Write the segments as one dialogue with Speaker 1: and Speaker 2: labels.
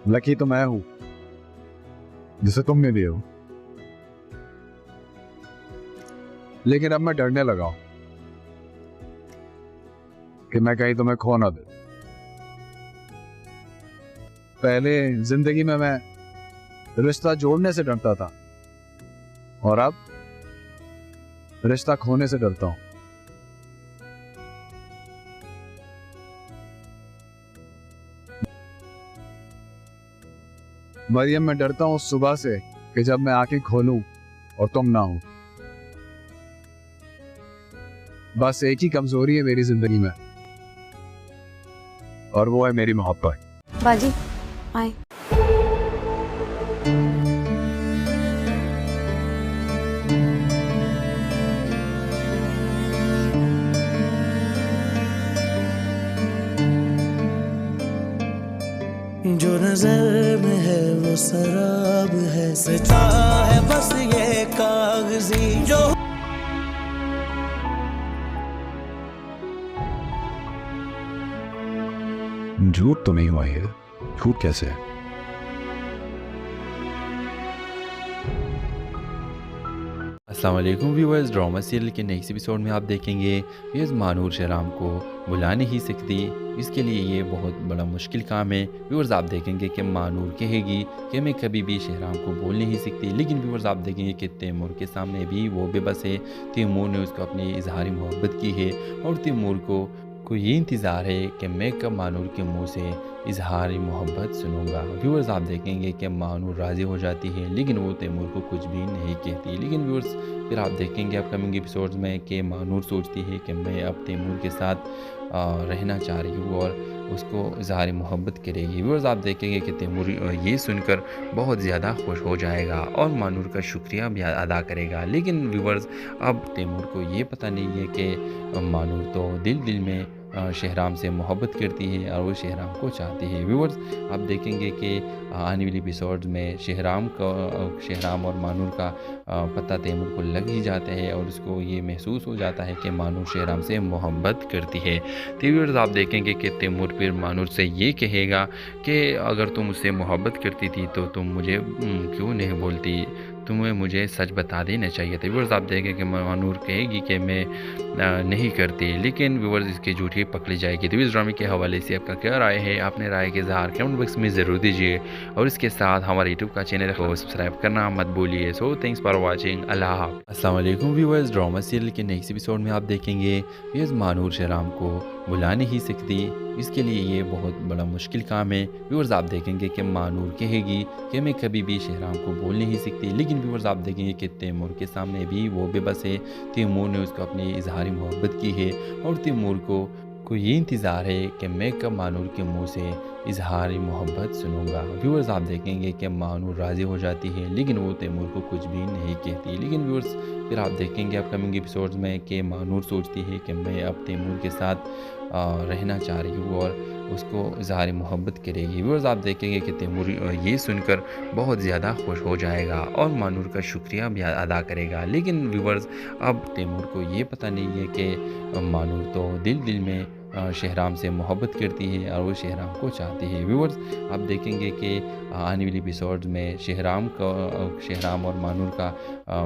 Speaker 1: Lucky तो मैं हूं जिसे तुम नहीं दिए हो, लेकिन अब मैं डरने लगा हूं कि मैं कहीं तुम्हें खो ना दे। पहले जिंदगी में मैं रिश्ता जोड़ने से डरता था और अब रिश्ता खोने से डरता हूं। मरियम, मैं डरता हूं उस सुबह से कि जब मैं आंखें खोलूं और तुम ना हो। बस एक ही कमजोरी है मेरी जिंदगी में और वो है मेरी मोहब्बत।
Speaker 2: बाजी आए।
Speaker 3: जो नजर में है वो शराब है, सचा है बस ये कागजी जो।
Speaker 1: झूठ तो नहीं हुआ ये, झूठ कैसे है?
Speaker 4: अस्सलाम वालेकुम व्यूअर्स, ड्रामा सीरियल के नेक्स्ट एपिसोड में आप देखेंगे व्यूअर्स मानूर शहराम को बुला नहीं सकती। इसके लिए ये बहुत बड़ा मुश्किल काम है। व्यूअर्स आप देखेंगे कि मानूर कहेगी कि मैं कभी भी शहराम को बोल नहीं सकती, लेकिन व्यूअर्स आप देखेंगे कि तैमूर के सामने भी वो बेबस है। तैमूर ने उसको अपनी इजहारी मोहब्बत की है और तैमूर को ये इंतज़ार है कि मैं कब मानूर के मुंह से इजहारी मोहब्बत सुनूंगा। व्यूअर्स आप देखेंगे कि मानूर राज़ी हो जाती है, लेकिन वो तैमूर को कुछ भी नहीं कहती। लेकिन व्यूअर्स फिर आप देखेंगे अपकमिंग एपिसोड्स में कि मानूर सोचती है कि मैं अब तैमूर के साथ रहना चाह रही हूँ और उसको इजहारी मोहब्बत करेगी। व्यूअर्स आप देखेंगे कि तैमूर ये सुनकर बहुत ज़्यादा खुश हो जाएगा और मानूर का शुक्रिया भी अदा करेगा। लेकिन व्यूअर्स अब तैमूर को ये पता नहीं है कि मानूर तो दिल में शहराम से मोहब्बत करती है और वो शहराम को चाहती है। व्यूअर्स आप देखेंगे कि आने वाली एपिसोड्स में शहराम और मानूर का पता तैमूर को लग ही जाता है और उसको ये महसूस हो जाता है कि मानूर शहराम से मोहब्बत करती है। तो व्यूअर्स आप देखेंगे कि तैमूर फिर मानूर से ये कहेगा कि अगर तुम मुझसे मोहब्बत करती थी तो तुम मुझे क्यों नहीं बोलती, तुम्हें मुझे सच बता देना चाहिए था। व्यूअर्स आप देखेंगे कि मानूर कहेगी कि मैं नहीं करती, लेकिन व्यूअर्स इसकी झूठी पकड़ी जाएगी। तो इस ड्रामे के हवाले से आपका क्या राय है? आपने राय के इज़हार कमेंट बॉक्स में ज़रूर दीजिए और इसके साथ हमारे यूट्यूब का चैनल को सब्सक्राइब करना मत भूलिए। So thanks for watching. अल्लाह हाफ़िज़। अस्सलाम वालेकुम व्यूअर्स, ड्रामा सीरियल के नेक्स्ट एपिसोड में आप देखेंगे व्यूअर्स मानूर शहराम को बुला नहीं सकती। इसके लिए ये बहुत बड़ा मुश्किल काम है। व्यूअर्स आप देखेंगे कि मानूर कहेगी कि मैं कभी भी शहराम को बोल नहीं सकती, लेकिन व्यूअर्स आप देखेंगे कि तैमूर के सामने भी वो बेबस है। तैमूर ने उसको अपनी इजहारी मोहब्बत की है और तैमूर को ये इंतज़ार है कि मैं कब मानूर के मुंह से इजहारी मोहब्बत सुनूंगा। व्यूअर्स आप देखेंगे कि मानूर राज़ी हो जाती है, लेकिन वो तैमूर को कुछ भी नहीं कहती। लेकिन व्यूअर्स फिर आप देखेंगे अपकमिंग एपिसोड्स में कि मानूर सोचती है कि मैं अब तैमूर के साथ रहना चाह रही हूँ और उसको इजहारी मोहब्बत करेगी। व्यूअर्स आप देखेंगे कि तैमूर ये सुनकर बहुत ज़्यादा खुश हो जाएगा और मानूर का शुक्रिया भी अदा करेगा। लेकिन व्यूअर्स अब तैमूर को ये पता नहीं है कि मानूर तो दिल में शहराम से मोहब्बत करती है और वो शहराम को चाहती है। व्यूअर्स आप देखेंगे कि आने वाली एपिसोड्स में शहराम और मानूर का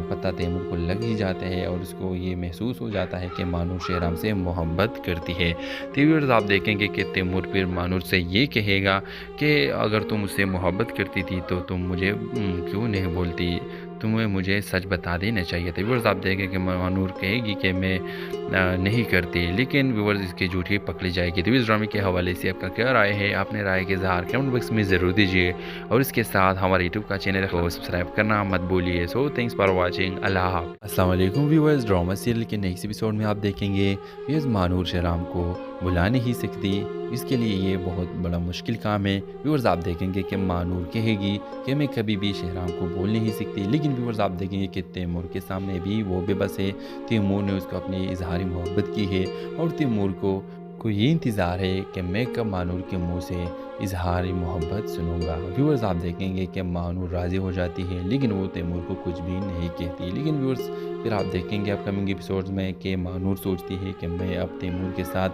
Speaker 4: पता तैमूर को लग ही जाता है और उसको ये महसूस हो जाता है कि मानूर शहराम से मोहब्बत करती है। तो व्यूअर्स आप देखेंगे कि तैमूर फिर मानूर से ये कहेगा कि अगर तुम मुझसे मोहब्बत करती थी तो तुम मुझे क्यों नहीं बोलती, तुम्हें मुझे सच बता देना चाहिए था। व्यूअर्स आप देखेंगे कि मानूर कहेगी कि मैं नहीं करती, लेकिन व्यूअर्स इसकी झूठी पकड़ी जाएगी। तो इस ड्रामे के हवाले से आपका क्या राय है? आपने राय के इज़हार कमेंट बॉक्स में ज़रूर दीजिए और इसके साथ हमारे यूट्यूब का चैनल को सब्सक्राइब करना मत भूलिए। So thanks for watching. अल्लाह हाफ़िज़। अस्सलाम वालेकुम व्यूअर्स, ड्रामा सीरियल के नेक्स्ट एपिसोड में आप देखेंगे व्यूअर्स मानूर शहराम को बुला नहीं सकती। इसके लिए ये बहुत बड़ा मुश्किल काम है। व्यूअर्स आप देखेंगे कि मानूर कहेगी कि मैं कभी भी शहराम को बोल नहीं सकती, लेकिन व्यूअर्स आप देखेंगे कि तैमूर के सामने भी वो बेबस है। तैमूर ने उसको अपनी इजहारी मोहब्बत की है और तैमूर को ये इंतज़ार है कि मैं कब मानूर के मुंह से इजहारी मोहब्बत सुनूंगा। व्यूअर्स आप देखेंगे कि मानूर राज़ी हो जाती है, लेकिन वो तैमूर को कुछ भी नहीं कहती। लेकिन व्यूअर्स फिर आप देखेंगे अपकमिंग एपिसोड्स में कि मानूर सोचती है कि मैं अब तैमूर के साथ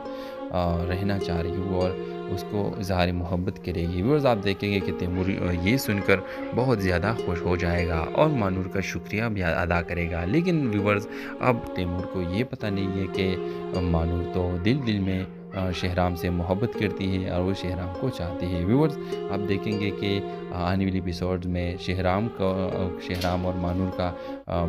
Speaker 4: रहना चाह रही हो और उसको इज़हार मोहब्बत करेगी। व्यूअर्स आप देखेंगे कि तैमूर ये सुनकर बहुत ज़्यादा खुश हो जाएगा और मानूर का शुक्रिया भी अदा करेगा। लेकिन व्यूअर्स अब तैमूर को ये पता नहीं है कि मानूर तो दिल दिल में शहराम से मोहब्बत करती है और वो शहराम को चाहती है। व्यूअर्स आप देखेंगे कि आने वाली एपिसोड्स में शहराम और मानूर का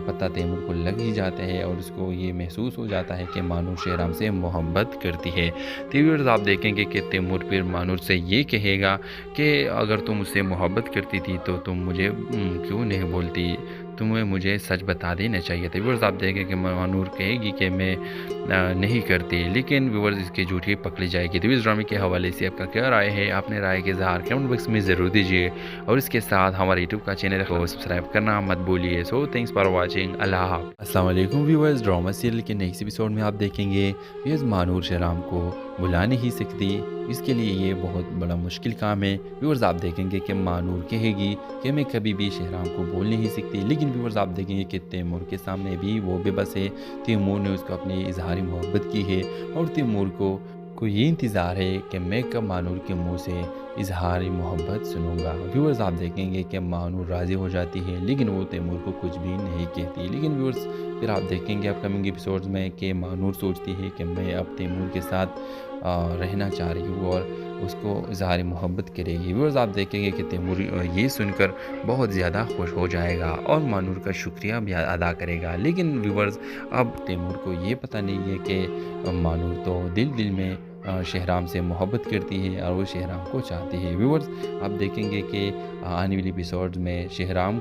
Speaker 4: पता तैमूर को लग ही जाता है और उसको ये महसूस हो जाता है कि मानूर शहराम से मोहब्बत करती है। तो व्यूअर्स आप देखेंगे कि तैमूर फिर मानूर से ये कहेगा कि अगर तुम मुझसे मोहब्बत करती थी तो तुम मुझे क्यों नहीं बोलती, तुम्हें मुझे सच बता देना चाहिए था। व्यूअर्स आप देखेंगे कि मानूर कहेगी कि मैं नहीं करती, लेकिन व्यूअर्स इसकी झूठी पकड़ी जाएगी। तो इस ड्रामे के हवाले से आपका क्या राय है, अपने राय के इज़हार कमेंट बॉक्स में ज़रूर दीजिए और इसके साथ हमारे यूट्यूब का चैनल को सब्सक्राइब करना मत भूलिए। So thanks for watching. अल्लाह हाफ़िज़। अस्सलाम वालेकुम व्यूअर्स, ड्रामा सीरियल के नेक्स्ट एपिसोड में आप देखेंगे व्यूअर्स मानूर शहराम को बुला नहीं सकती, इसके लिए ये बहुत बड़ा मुश्किल काम है। व्यूअर्स आप देखेंगे कि मानूर कहेगी कि मैं कभी भी शहराम को बोल नहीं सकती, लेकिन व्यूअर्स आप देखेंगे कि तैमूर के सामने भी वो बेबस है। तैमूर ने उसको अपनी इजहारी मोहब्बत की है और तैमूर को ये इंतज़ार है कि मैं कब मानूर के मुंह से इजहारी मोहब्बत सुनूंगा। व्यूअर्स आप देखेंगे कि मानूर राज़ी हो जाती है, लेकिन वो तैमूर को कुछ भी नहीं कहती। लेकिन व्यूअर्स फिर आप देखेंगे अपकमिंग एपिसोड्स में कि मानूर सोचती है कि मैं अब तैमूर के साथ रहना चाह रही हूँ और उसको इजहार मोहब्बत करेगी। व्यूअर्स आप देखेंगे कि तैमूर ये सुनकर बहुत ज़्यादा खुश हो जाएगा और मानूर का शुक्रिया भी अदा करेगा। लेकिन व्यूअर्स अब तैमूर को ये पता नहीं है कि मानूर तो दिल दिल में शहराम से मोहब्बत करती है और वो शहराम को चाहती है। व्यूअर्स आप देखेंगे कि आने वाली एपिसोड्स में शहराम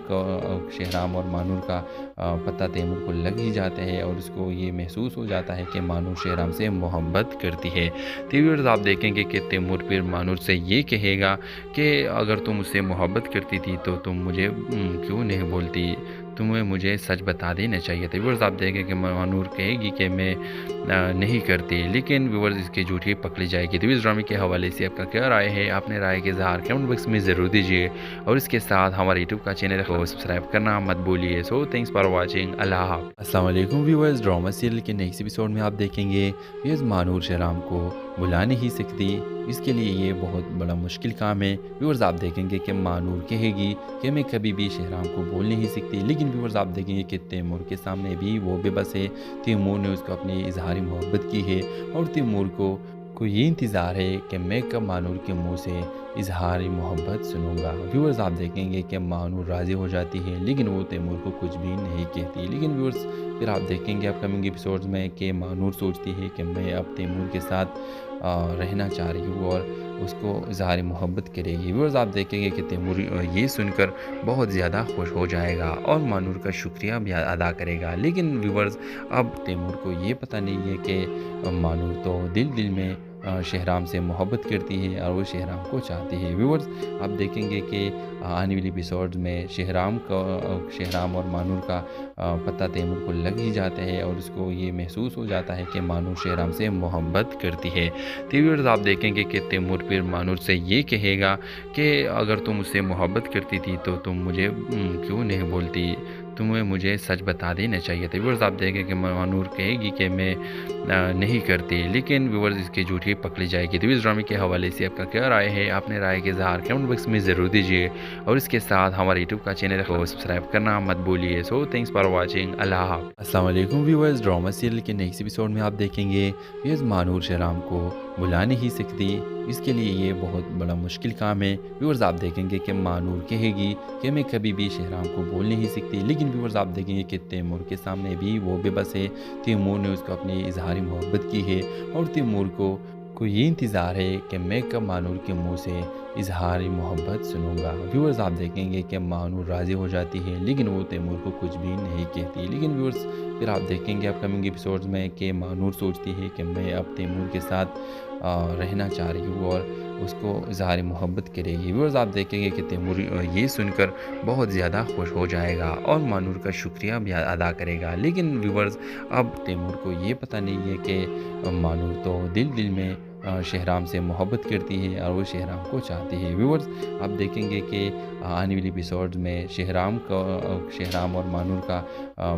Speaker 4: और मानूर का पता तैमूर को लग ही जाता है और उसको ये महसूस हो जाता है कि मानूर शहराम से मोहब्बत करती है। तो व्यूअर्स आप देखेंगे कि तैमूर फिर मानूर से ये कहेगा कि अगर तुम मुझसे मोहब्बत करती थी तो तुम मुझे क्यों नहीं बोलती, तुम्हें मुझे सच बता देना चाहिए था। व्यूअर्स आप देखेंगे कि मानूर कहेगी कि मैं नहीं करती, लेकिन व्यूअर्स इसकी झूठी पकड़ी जाएगी। तो इस ड्रामे के हवाले से आपका क्या राय है, अपने राय के इज़हार कमेंट बॉक्स में ज़रूर दीजिए और इसके साथ हमारे यूट्यूब का चैनल को सब्सक्राइब करना मत भूलिए। So thanks for watching. अल्लाह हाफ़िज़। अस्सलाम वालेकुम व्यूअर्स, ड्रामा सीरियल के नेक्स्ट एपिसोड में आप देखेंगे व्यूअर्स मानूर शहराम को बुला नहीं सकती, इसके लिए ये बहुत बड़ा मुश्किल काम है। व्यूअर्स आप देखेंगे कि मानूर कहेगी कि मैं कभी भी शहराम को बोल नहीं सकती, लेकिन व्यूअर्स आप देखेंगे कि तैमूर के सामने भी वो बेबस है। तैमूर ने उसको अपनी इजहारी मोहब्बत की है और तैमूर को ये इंतज़ार है कि मैं कब मानूर के मुंह से इजहारी मोहब्बत सुनूंगा। व्यूअर्स आप देखेंगे कि मानूर राज़ी हो जाती है, लेकिन वो तैमूर को कुछ भी नहीं कहती। लेकिन व्यूअर्स फिर आप देखेंगे अपकमिंग एपिसोड्स में कि मानूर सोचती है कि मैं अब तैमूर के साथ रहना चाह रही हूँ और उसको इजहार मोहब्बत करेगी। व्यूअर्स आप देखेंगे कि तैमूर ये सुनकर बहुत ज़्यादा खुश हो जाएगा और मानूर का शुक्रिया भी अदा करेगा। लेकिन व्यूअर्स अब तैमूर को ये पता नहीं है कि मानूर तो दिल दिल में शहराम से मोहब्बत करती है और वो शहराम को चाहती है। व्यूअर्स आप देखेंगे कि आने वाली एपिसोड्स में शहराम और मानूर का पता तैमूर को लग ही जाता है और उसको ये महसूस हो जाता है कि मानूर शहराम से मोहब्बत करती है। तो व्यूअर्स आप देखेंगे कि तैमूर फिर मानूर से ये कहेगा कि अगर तुम मुझसे मोहब्बत करती थी तो तुम मुझे क्यों नहीं बोलती, तुम्हें मुझे सच बता देना चाहिए था। व्यूअर्स आप देखेंगे कि मानूर कहेगी कि मैं नहीं करती, लेकिन व्यूअर्स इसकी झूठी पकड़ी जाएगी। तो इस ड्रामे के हवाले से आपका क्या राय है, अपने राय के इज़हार कमेंट बॉक्स में ज़रूर दीजिए और इसके साथ हमारे यूट्यूब का चैनल को सब्सक्राइब करना मत भूलिए। So thanks for watching. अल्लाह हाफ़िज़। अस्सलाम वालेकुम व्यूअर्स, ड्रामा सीरियल के नेक्स्ट एपिसोड में आप देखेंगे व्यूअर्स मानूर शहराम को बुला नहीं सकती, इसके लिए ये बहुत बड़ा मुश्किल काम है। व्यूअर्स आप देखेंगे कि मानूर कहेगी कि मैं कभी भी शहराम को बोल नहीं सकती, लेकिन व्यूअर्स आप देखेंगे कि तैमूर के सामने भी वो बेबस है। तैमूर ने उसको अपनी इजहारी मोहब्बत की है और तैमूर को ये इंतज़ार है कि मैं कब मानूर के मुंह से इजहारी मोहब्बत सुनूंगा। व्यूअर्स आप देखेंगे कि मानूर राज़ी हो जाती है, लेकिन वो तैमूर को कुछ भी नहीं कहती। लेकिन व्यूअर्स फिर आप देखेंगे अपकमिंग एपिसोड्स में कि मानूर सोचती है कि मैं अब तैमूर के साथ रहना चाह रही हूँ और उसको इजहार मोहब्बत करेगी। व्यूअर्स आप देखेंगे कि तैमूर ये सुनकर बहुत ज़्यादा खुश हो जाएगा और मानूर का शुक्रिया भी अदा करेगा। लेकिन व्यूअर्स अब तैमूर को ये पता नहीं है कि मानूर तो दिल दिल में शहराम से मोहब्बत करती है और वो शहराम को चाहती है। व्यूअर्स, आप देखेंगे कि आने वाली एपिसोड्स में शहराम और मानूर का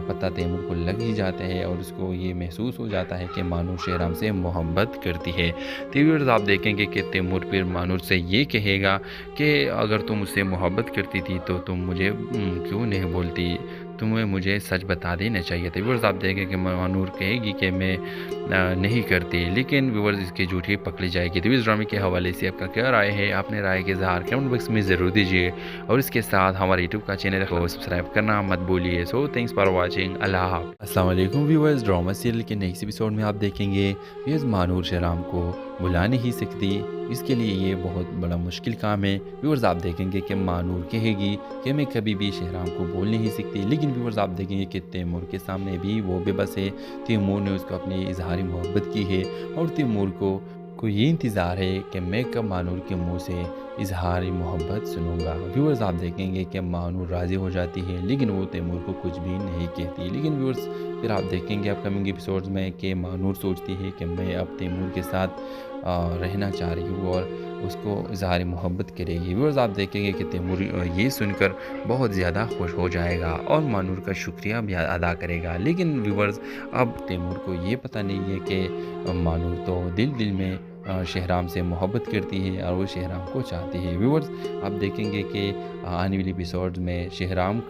Speaker 4: पता तैमूर को लग ही जाता है और उसको ये महसूस हो जाता है कि मानूर शहराम से मोहब्बत करती है। तो व्यूअर्स, आप देखेंगे कि तैमूर फिर मानूर से ये कहेगा कि अगर तुम मुझसे मोहब्बत करती थी तो तुम मुझे क्यों नहीं बोलती, तुम्हें मुझे सच बता देना चाहिए था। व्यूअर्स, आप देखें कि मानूर कहेगी कि मैं नहीं करती, लेकिन व्यूअर्स इसकी झूठी पकड़ी जाएगी। तो इस ड्रामे के हवाले से आपका क्या राय है? अपने राय के इज़हार कमेंट बॉक्स में ज़रूर दीजिए और इसके साथ हमारे यूट्यूब का चैनल को सब्सक्राइब करना मत भूलिए। So thanks for watching. अल्लाह हाफ़िज़। अस्सलाम वालेकुम व्यूअर्स, ड्रामा सीरियल के नेक्स्ट एपिसोड में आप देखेंगे व्यूअर्स मानूर शहराम को बुला नहीं सकती, इसके लिए ये बहुत बड़ा मुश्किल काम है। व्यूअर्स, आप देखेंगे कि मानूर कहेगी कि मैं कभी भी शहराम को बोल नहीं सकती, लेकिन व्यूअर्स आप देखेंगे कि तैमूर के सामने भी वो बेबस है। तैमूर ने उसको अपनी इजहारी मोहब्बत की है और तैमूर को ये इंतज़ार है कि मैं कब मानूर के मुंह से इजहारी मोहब्बत सुनूंगा। व्यूअर्स, आप देखेंगे कि मानूर राज़ी हो जाती है, लेकिन वो तैमूर को कुछ भी नहीं कहती। लेकिन व्यूअर्स, फिर आप देखेंगे अपकमिंग एपिसोड्स में कि मानूर सोचती है कि मैं अब तैमूर के साथ रहना चाह रही हूँ और उसको इजहारी मोहब्बत करेगी। व्यूअर्स, आप देखेंगे कि तैमूर ये सुनकर बहुत ज़्यादा खुश हो जाएगा और मानूर का शुक्रिया भी अदा करेगा। लेकिन व्यूअर्स, अब तैमूर को ये पता नहीं है कि मानूर तो दिल में शहराम से मोहब्बत करती है और वो शहराम को चाहती है। व्यूअर्स, आप देखेंगे कि आने वाली एपिसोड्स में शहराम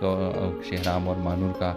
Speaker 4: और मानूर का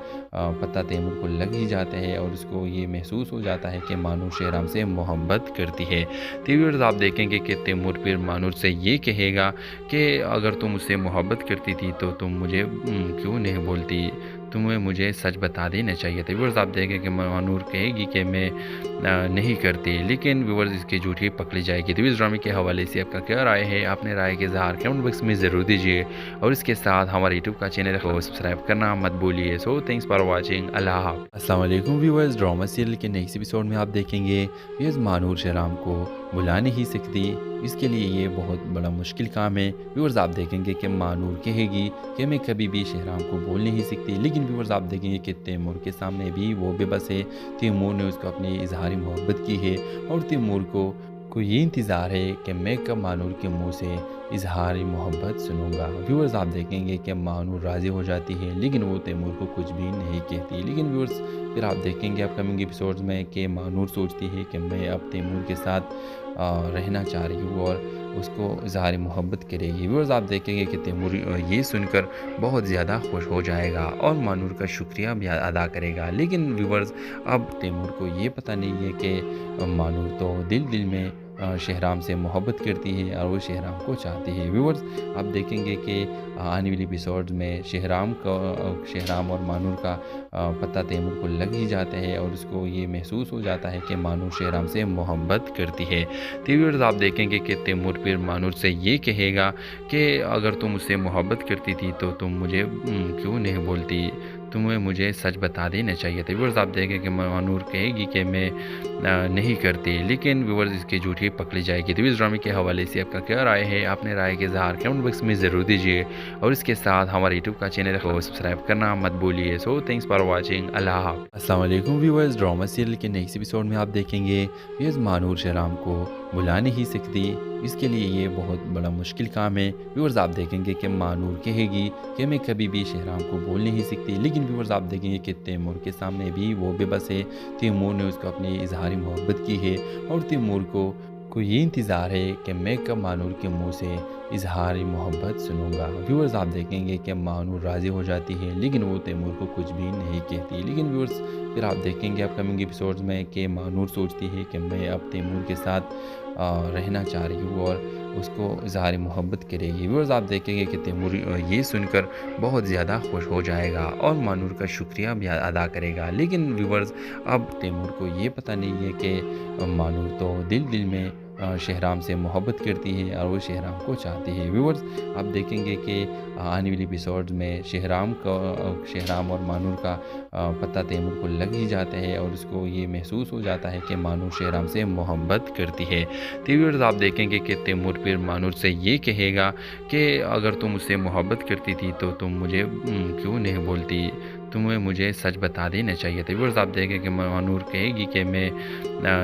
Speaker 4: पता तैमूर को लग ही जाता है और उसको ये महसूस हो जाता है कि मानूर शहराम से मोहब्बत करती है। तो व्यूअर्स, आप देखेंगे कि तैमूर फिर मानूर से ये कहेगा कि अगर तुम मुझसे मोहब्बत करती थी तो तुम मुझे क्यों नहीं बोलती, तुम्हें मुझे सच बता देना चाहिए था। व्यूअर्स, आप देखें कि मानूर कहेगी कि मैं नहीं करती, लेकिन व्यूअर्स इसकी झूठी पकड़ी जाएगी। तो इस ड्रामे के हवाले से आपका क्या राय है? अपने राय के इज़हार कमेंट बॉक्स में ज़रूर दीजिए और इसके साथ हमारे यूट्यूब का चैनल को सब्सक्राइब करना मत भूलिए। So thanks for watching. अल्लाह हाफ़िज़। अस्सलाम वालेकुम व्यूअर्स, ड्रामा सीरियल के नेक्स्ट एपिसोड में आप देखेंगे व्यूअर्स मानूर शहराम को बुला नहीं सकती, इसके लिए ये बहुत बड़ा मुश्किल काम है। व्यूअर्स, आप देखेंगे कि मानूर कहेगी कि मैं कभी भी शहराम को बोल नहीं सकती, लेकिन व्यूअर्स आप देखेंगे कि तैमूर के सामने भी वो बेबस है। तैमूर ने उसको अपनी इजहारी मोहब्बत की है और तैमूर को ये इंतज़ार है कि मैं कब मानूर के मुंह से इजहारी मोहब्बत सुनूंगा। व्यूअर्स, आप देखेंगे कि मानूर राज़ी हो जाती है, लेकिन वो तैमूर को कुछ भी नहीं कहती। लेकिन व्यूअर्स, फिर आप देखेंगे अपकमिंग एपिसोड्स में कि मानूर सोचती है कि मैं अब तैमूर के साथ रहना चाह रही हूँ और उसको इजहारी मोहब्बत करेगी। व्यूअर्स, आप देखेंगे कि तैमूर ये सुनकर बहुत ज़्यादा खुश हो जाएगा और मानूर का शुक्रिया भी अदा करेगा। लेकिन व्यूअर्स, अब तैमूर को ये पता नहीं है कि मानूर तो दिल में शहराम से मोहब्बत करती है और वो शहराम को चाहती है। व्यूअर्स, आप देखेंगे कि आने वाली एपिसोड्स में शहराम और मानूर का पता तैमूर को लग ही जाता है और उसको ये महसूस हो जाता है कि मानूर शहराम से मोहब्बत करती है। तो व्यूअर्स, आप देखेंगे कि तैमूर फिर मानूर से ये कहेगा कि अगर तुम मुझसे मोहब्बत करती थी तो तुम मुझे क्यों नहीं बोलती, तुम्हें मुझे सच बता देना चाहिए था। व्यूअर्स, आप देखें कि मानूर कहेगी कि मैं नहीं करती, लेकिन व्यूअर्स इसकी झूठी पकड़ी जाएगी। तो इस ड्रामे के हवाले से आपका क्या राय है? अपने राय के इज़हार कमेंट बॉक्स में ज़रूर दीजिए और इसके साथ हमारे यूट्यूब का चैनल को सब्सक्राइब करना मत भूलिए। So thanks for watching. अल्लाह हाफ़िज़। अस्सलाम वालेकुम व्यूअर्स, ड्रामा सीरियल के नेक्स्ट एपिसोड में आप देखेंगे व्यूअर्स मानूर शहराम को बुला नहीं सकती, इसके लिए ये बहुत बड़ा मुश्किल काम है। व्यूअर्स, आप देखेंगे कि मानूर कहेगी कि मैं कभी भी शहराम को बोल नहीं सकती, लेकिन व्यूअर्स आप देखेंगे कि तैमूर के सामने भी वो बेबस है। तैमूर ने उसको अपनी इजहारी मोहब्बत की है और तैमूर को ये इंतज़ार है कि मैं कब मानूर के मुंह से इजहारी मोहब्बत सुनूंगा। व्यूअर्स, आप देखेंगे कि मानूर राज़ी हो जाती है, लेकिन वो तैमूर को कुछ भी नहीं कहती। लेकिन व्यूअर्स, फिर आप देखेंगे अपकमिंग एपिसोड्स में कि मानूर सोचती है कि मैं अब तैमूर के साथ रहना चाह रही हूँ और उसको इजहारी मोहब्बत करेगी। व्यूअर्स, आप देखेंगे कि तैमूर ये सुनकर बहुत ज़्यादा खुश हो जाएगा और मानूर का शुक्रिया भी अदा करेगा। लेकिन व्यूअर्स, अब तैमूर को ये पता नहीं है कि मानूर तो दिल में शहराम से मोहब्बत करती है और वो शहराम को चाहती है। व्यूअर्स, आप देखेंगे कि आने वाली एपिसोड्स में शहराम और मानूर का पता तैमूर को लग ही जाता है और उसको ये महसूस हो जाता है कि मानूर शहराम से मोहब्बत करती है। तो व्यूअर्स, आप देखेंगे कि तैमूर फिर मानूर से ये कहेगा कि अगर तुम मुझसे मोहब्बत करती थी तो तुम मुझे क्यों नहीं बोलती, तुम्हें मुझे सच बता देना चाहिए था। व्यूअर्स आप देखें कि मानूर कहेगी कि मैं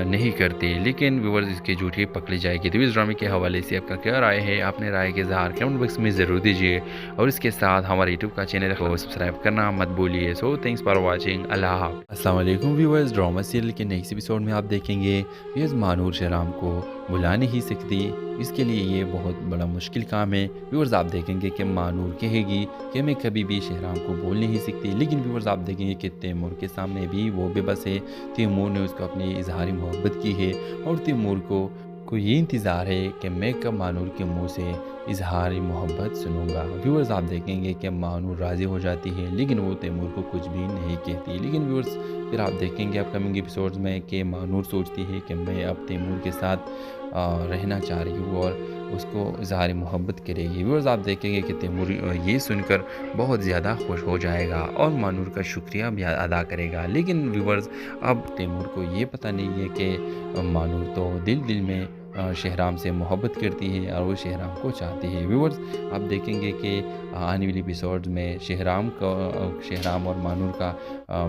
Speaker 4: नहीं करती, लेकिन व्यूअर्स इसकी झूठी पकड़ी जाएगी। तो इस ड्रामे के हवाले से आपका क्या राय है, अपने राय के इज़हार कमेंट बॉक्स में ज़रूर दीजिए और इसके साथ हमारे यूट्यूब का चैनल को सब्सक्राइब करना मत भूलिए। So thanks for watching. अल्लाह हाफ़िज़। अस्सलाम वालेकुम व्यूअर्स, ड्रामा सीरियल के नेक्स्ट एपिसोड में आप देखेंगे व्यूअर्स मानूर शहराम को बुला नहीं सकती, इसके लिए ये बहुत बड़ा मुश्किल काम है। व्यूअर्स आप देखेंगे कि मानूर कहेगी कि मैं कभी भी शहराम को बोल नहीं सकती, लेकिन व्यूअर्स आप देखेंगे कि तैमूर के सामने भी वो बेबस है। तैमूर ने उसको अपनी इजहारी मोहब्बत की है और तैमूर को ये इंतज़ार है कि मैं कब मानूर के मुंह से इजहारी मोहब्बत सुनूंगा। व्यूअर्स आप देखेंगे कि मानूर राज़ी हो जाती है, लेकिन वो तैमूर को कुछ भी नहीं कहती। लेकिन व्यूअर्स फिर आप देखेंगे अपकमिंग एपिसोड्स में कि मानूर सोचती है कि मैं अब तैमूर के साथ रहना चाह रही हूँ और उसको इजहारी मोहब्बत करेगी। व्यूअर्स आप देखेंगे कि तैमूर ये सुनकर बहुत ज़्यादा खुश हो जाएगा और मानूर का शुक्रिया भी अदा करेगा। लेकिन व्यूअर्स अब तैमूर को ये पता नहीं है कि मानूर तो दिल में शहराम से मोहब्बत करती है और वो शहराम को चाहती है। व्यूअर्स आप देखेंगे कि आने वाली एपिसोड्स में शहराम और मानूर का